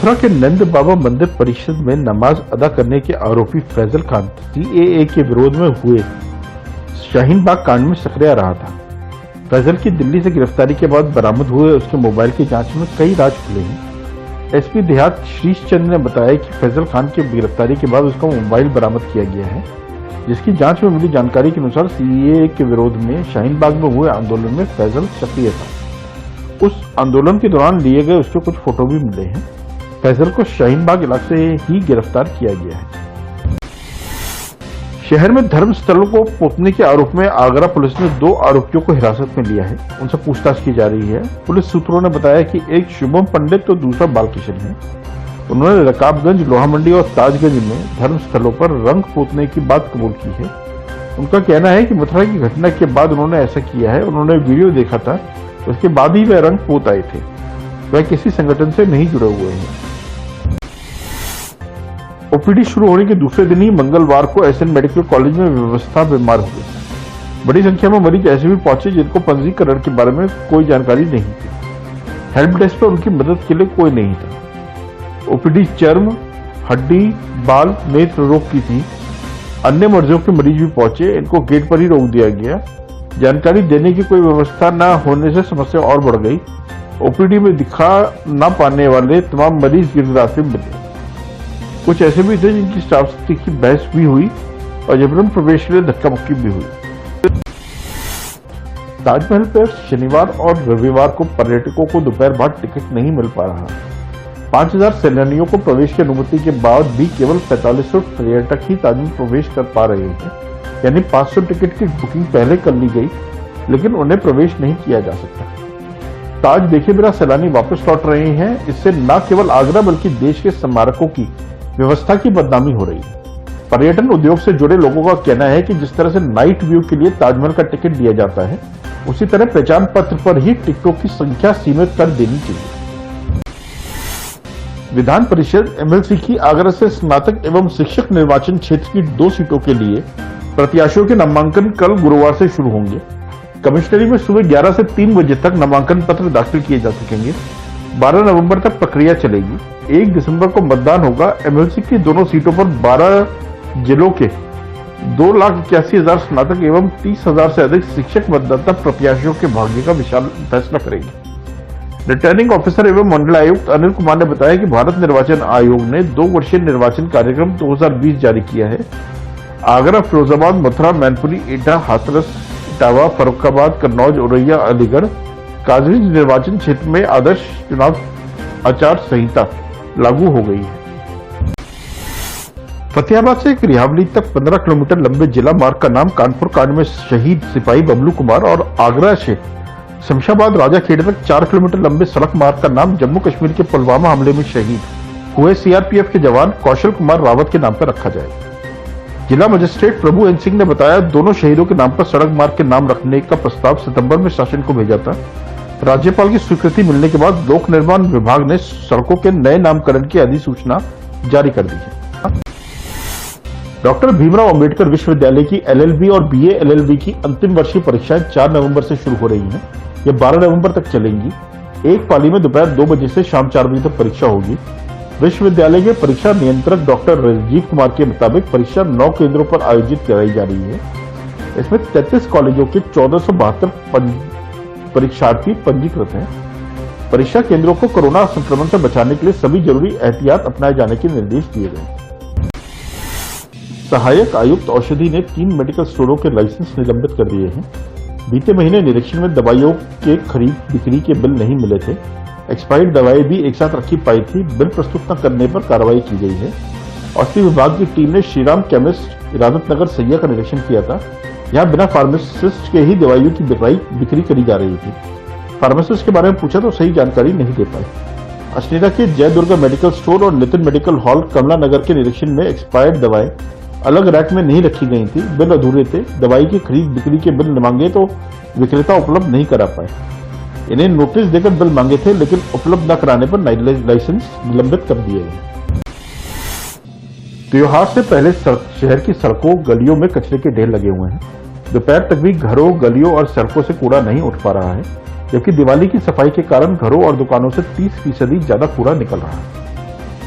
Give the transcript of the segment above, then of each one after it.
मथुरा के नंद बाबा मंदिर परिषद में नमाज अदा करने के आरोपी फैजल खान सीएए के विरोध में हुए शाहीन बाग कांड में सक्रिय रहा था। फैजल की दिल्ली से गिरफ्तारी के बाद बरामद हुए उसके मोबाइल की जांच में कई राज खुले हैं। एसपी देहात शीश चंद ने बताया कि फैजल खान की गिरफ्तारी के बाद उसका मोबाइल बरामद किया गया है, जिसकी जांच में मिली जानकारी के अनुसार सीएए के विरोध में शाहीन बाग में हुए आंदोलन में फैजल सक्रिय था। उस आंदोलन के दौरान लिए गए उसके कुछ फोटो भी मिले हैं। फैजल को शाहीन बाग इलाके से ही गिरफ्तार किया गया है। शहर में धर्म स्थलों को पोतने के आरोप में आगरा पुलिस ने 2 आरोपियों को हिरासत में लिया है। उनसे पूछताछ की जा रही है। पुलिस सूत्रों ने बताया कि एक शुभम पंडित तो दूसरा बालकिशन है। उन्होंने रकाबगंज, लोहा मंडी और ताजगंज में धर्म स्थलों पर रंग पोतने की बात कबूल की है। उनका कहना है कि मथुरा की घटना के बाद उन्होंने ऐसा किया है। उन्होंने वीडियो देखा था, उसके बाद ही वह रंग पोत आए थे। वह किसी संगठन से नहीं जुड़े हुए हैं। ओपीडी शुरू होने के दूसरे दिन ही मंगलवार को एसएन मेडिकल कॉलेज में व्यवस्था बीमार हुए। बड़ी संख्या में मरीज ऐसे भी पहुंचे जिनको पंजीकरण के बारे में कोई जानकारी नहीं थी। हेल्प डेस्क पर उनकी मदद के लिए कोई नहीं था। ओपीडी चर्म, हड्डी, बाल, नेत्र रोग की थी। अन्य मर्जों के मरीज भी पहुंचे। इनको गेट पर ही रोक दिया गया। जानकारी देने की कोई व्यवस्था न होने से समस्या और बढ़ गई। ओपीडी में दिखा न पाने वाले तमाम मरीज गिरफ्तार मिले। कुछ ऐसे भी थे जिनकी स्टाफ से तीखी बहस भी हुई और जबरन प्रवेश के लिए धक्का मुक्की भी हुई। ताजमहल पर शनिवार और रविवार को पर्यटकों को दोपहर बाद टिकट नहीं मिल पा रहा। 5000 सैलानियों को प्रवेश की अनुमति के बाद भी केवल 4500 पर्यटक ही ताजमहल प्रवेश कर पा रहे हैं। यानी 500 टिकट की बुकिंग पहले कर ली गई, लेकिन उन्हें प्रवेश नहीं किया जा सकता। ताज देखे बिना सैलानी वापस लौट रहे हैं। इससे न केवल आगरा बल्कि देश के स्मारकों की व्यवस्था की बदनामी हो रही है। पर्यटन उद्योग से जुड़े लोगों का कहना है कि जिस तरह से नाइट व्यू के लिए ताजमहल का टिकट दिया जाता है, उसी तरह पहचान पत्र पर ही टिकटों की संख्या सीमित कर देनी चाहिए। विधान परिषद एमएलसी की आगरा से स्नातक एवं शिक्षक निर्वाचन क्षेत्र की 2 सीटों के लिए प्रत्याशियों के नामांकन कल गुरुवार से शुरू होंगे। कमिश्नरी में सुबह 11 से 3 बजे तक नामांकन पत्र दाखिल किए जा सकेंगे। 12 नवंबर तक प्रक्रिया चलेगी। 1 दिसंबर को मतदान होगा। एमएलसी की दोनों सीटों पर 12 जिलों के 2,81,000 स्नातक एवं 30,000 से अधिक शिक्षक मतदाता प्रत्याशियों के भाग्य का विशाल फैसला करेंगे। रिटर्निंग ऑफिसर एवं मंडल आयुक्त अनिल कुमार ने बताया कि भारत निर्वाचन आयोग ने 2 वर्षीय निर्वाचन कार्यक्रम 2020 जारी किया है। आगरा, फिरोजाबाद, मथुरा, मैनपुरी, एटा, हाथरस, इटावा, फर्रुखाबाद, कन्नौज, औरैया, अलीगढ़, काजगंज निर्वाचन क्षेत्र में आदर्श चुनाव आचार संहिता लागू हो गई है। फतेहाबाद से रिहावली तक 15 किलोमीटर लंबे जिला मार्ग का नाम कानपुर कांड में शहीद सिपाही बबलू कुमार और आगरा से शमशाबाद राजाखेड़ा तक 4 किलोमीटर लंबे सड़क मार्ग का नाम जम्मू कश्मीर के पुलवामा हमले में शहीद हुए सीआरपीएफ के जवान कौशल कुमार रावत के नाम पर रखा जाएगा। जिला मजिस्ट्रेट प्रभु एन सिंह ने बताया, दोनों शहीदों के नाम पर सड़क मार्ग के नाम रखने का प्रस्ताव सितंबर में शासन को भेजा था। राज्यपाल की स्वीकृति मिलने के बाद लोक निर्माण विभाग ने सड़कों के नए नामकरण की अधिसूचना जारी कर दी है। डॉक्टर भीमराव अंबेडकर विश्वविद्यालय की एलएलबी और बीए एलएलबी की अंतिम वर्षीय परीक्षाएं 4 नवंबर से शुरू हो रही हैं। ये 12 नवंबर तक चलेंगी। एक पाली में दोपहर 2 बजे से शाम 4 बजे तक परीक्षा होगी। विश्वविद्यालय के परीक्षा नियंत्रक डॉक्टर राजीव कुमार के मुताबिक परीक्षा 9 केंद्रों पर आयोजित कराई जा रही है। इसमें 33 कॉलेजों के 1472 परीक्षार्थी पंजीकृत हैं। परीक्षा केंद्रों को कोरोना संक्रमण से बचाने के लिए सभी जरूरी एहतियात अपनाए जाने के निर्देश दिए गए। सहायक आयुक्त औषधि ने 3 मेडिकल स्टोरों के लाइसेंस निलंबित कर दिए हैं। बीते महीने निरीक्षण में दवाइयों के खरीद बिक्री के बिल नहीं मिले थे। एक्सपायर्ड दवाएं भी एक साथ रखी पाई थी। बिल प्रस्तुत न करने पर कार्रवाई की गई है। औषधि विभाग की टीम ने श्रीराम केमिस्ट इरादत नगर सैया का निरीक्षण किया था। यहाँ बिना फार्मासिस्ट के ही दवाइयों की बिक्री करी जा रही थी। फार्मासिस्ट के बारे में पूछा तो सही जानकारी नहीं दे पाए। अश्नीरा के जय दुर्गा मेडिकल स्टोर और नितिन मेडिकल हॉल कमला नगर के निरीक्षण में एक्सपायर्ड दवाएं अलग रैक में नहीं रखी गई थी। बिल अधूरे थे। दवाई की खरीद बिक्री के बिल मांगे तो विक्रेता उपलब्ध नहीं करा पाए। इन्हें नोटिस देकर बिल मांगे थे, लेकिन उपलब्ध न कराने पर लाइसेंस निलंबित कर दिए गए। त्योहार से पहले शहर की सड़कों गलियों में कचरे के ढेर लगे हुए हैं। दोपहर तक भी घरों, गलियों और सड़कों से कूड़ा नहीं उठ पा रहा है, जबकि दिवाली की सफाई के कारण घरों और दुकानों से 30% ज्यादा कूड़ा निकल रहा है।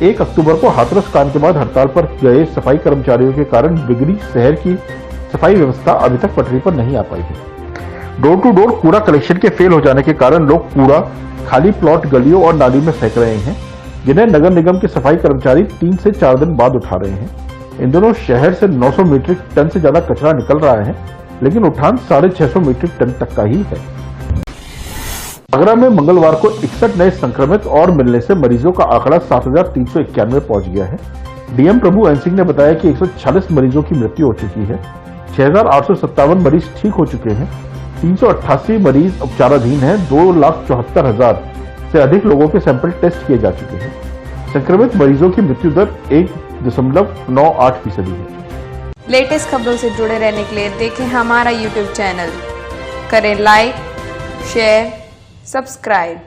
1 अक्टूबर को हाथरस कांड के बाद हड़ताल पर गए सफाई कर्मचारियों के कारण बिगड़ी शहर की सफाई व्यवस्था अभी तक पटरी पर नहीं आ पाई है। डोर टू डोर कूड़ा कलेक्शन के फेल हो जाने के कारण लोग कूड़ा खाली प्लॉट, गलियों और नाली में फेंक रहे हैं, जिन्हें नगर निगम के सफाई कर्मचारी 3 से 4 दिन बाद उठा रहे हैं। इन दोनों शहर से 900 मीट्रिक टन से ज्यादा कचरा निकल रहा है, लेकिन उठान 650 मीट्रिक टन तक का ही है। आगरा में मंगलवार को 61 नए संक्रमित और मिलने से मरीजों का आंकड़ा 7,391 पहुंच गया है। डीएम प्रभु एन सिंह ने बताया कि 146 मरीजों की मृत्यु हो चुकी है, 6,857 मरीज ठीक हो चुके हैं, 388 मरीज उपचाराधीन हैं, 2,74,000 से अधिक लोगों के सैंपल टेस्ट किए जा चुके हैं। संक्रमित मरीजों की मृत्यु दर 1.98% है। लेटेस्ट खबरों से जुड़े रहने के लिए देखें हमारा YouTube चैनल, करें लाइक, शेयर, सब्सक्राइब।